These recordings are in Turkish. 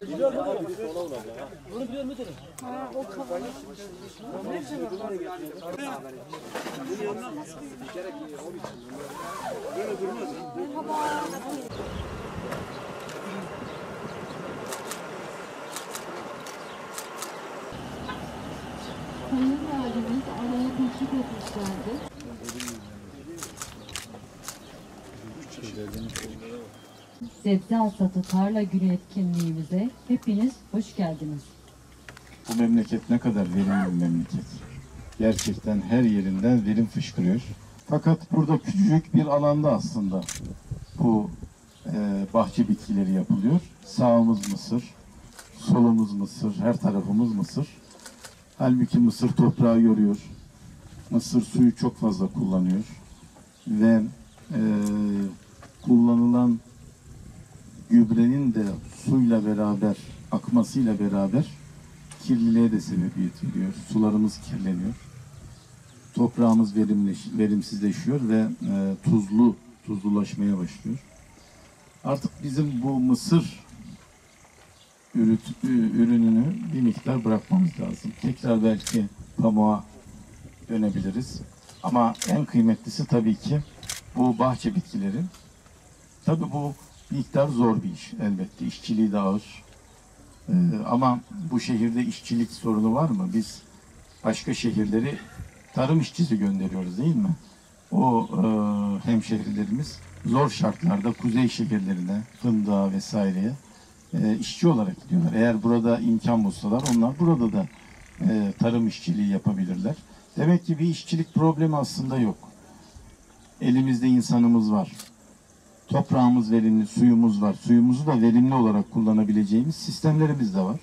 Sayın Valimiz araya teşrif etmişlerdi. Sebze Hasatı Tarla Günü etkinliğimize hepiniz hoş geldiniz. Bu memleket ne kadar verimli bir memleket. Gerçekten her yerinden verim fışkırıyor. Fakat burada küçücük bir alanda aslında bu bahçe bitkileri yapılıyor. Sağımız mısır, solumuz mısır, her tarafımız mısır. Halbuki mısır toprağı yoruyor. Mısır suyu çok fazla kullanıyor. Ve kullanılan gübrenin de suyla beraber, akmasıyla beraber kirliliğe de sebebiyet veriyor. Sularımız kirleniyor. Toprağımız verimsizleşiyor ve tuzlulaşmaya başlıyor. Artık bizim bu mısır ürününü bir miktar bırakmamız lazım. Tekrar belki pamuğa dönebiliriz. Ama en kıymetlisi tabii ki bu bahçe bitkileri. Tabii bu miktar zor bir iş elbette. İşçiliği de ağır. Ama bu şehirde işçilik sorunu var mı? Biz başka şehirleri tarım işçisi gönderiyoruz değil mi? O hemşehrilerimiz zor şartlarda kuzey şehirlerine, Fındık'a vesaireye işçi olarak gidiyorlar. Eğer burada imkan bulsalar onlar burada da tarım işçiliği yapabilirler. Demek ki bir işçilik problemi aslında yok. Elimizde insanımız var. Toprağımız verimli, suyumuz var. Suyumuzu da verimli olarak kullanabileceğimiz sistemlerimiz de var.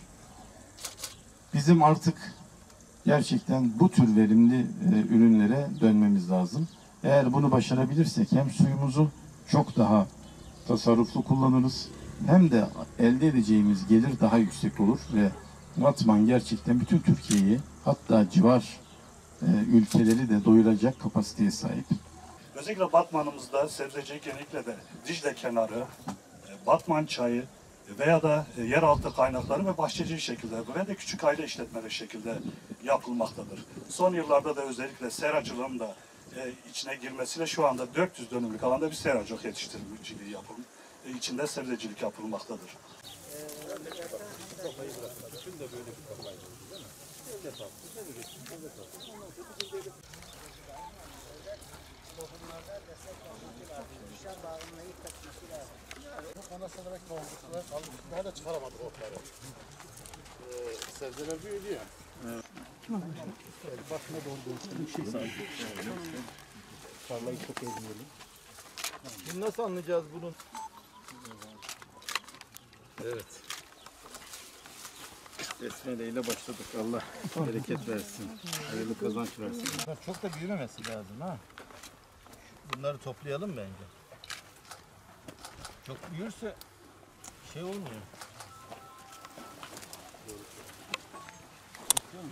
Bizim artık gerçekten bu tür verimli ürünlere dönmemiz lazım. Eğer bunu başarabilirsek hem suyumuzu çok daha tasarruflu kullanırız, hem de elde edeceğimiz gelir daha yüksek olur ve Batman gerçekten bütün Türkiye'yi, hatta civar ülkeleri de doyuracak kapasiteye sahip. Özellikle Batman'ımızda sebzecilik, genellikle de Dicle kenarı, Batman çayı veya da yeraltı kaynakları ve bahçecilik şekilde ve de küçük aile işletmeleri şekilde yapılmaktadır. Son yıllarda da özellikle seracılığın da içine girmesiyle şu anda 400 dönümlük alanda bir seracılık yetiştiriciliği içinde sebzecilik yapılmaktadır. Ondan sonra belki boğulmuşlar kaldı. Daha da çıkaramadık otları. Sebzeler büyüdü ya. Evet. Başına dolduğu için bir şey sanki. Tarlayı çok ezmeyelim. Bunu nasıl anlayacağız bunun? Evet. Besmele ile başladık. Allah bereket versin. Hayırlı kazanç versin. Çok da büyümemesi lazım ha. Bunları toplayalım bence. Çok büyürse şey olmuyor. Doğru.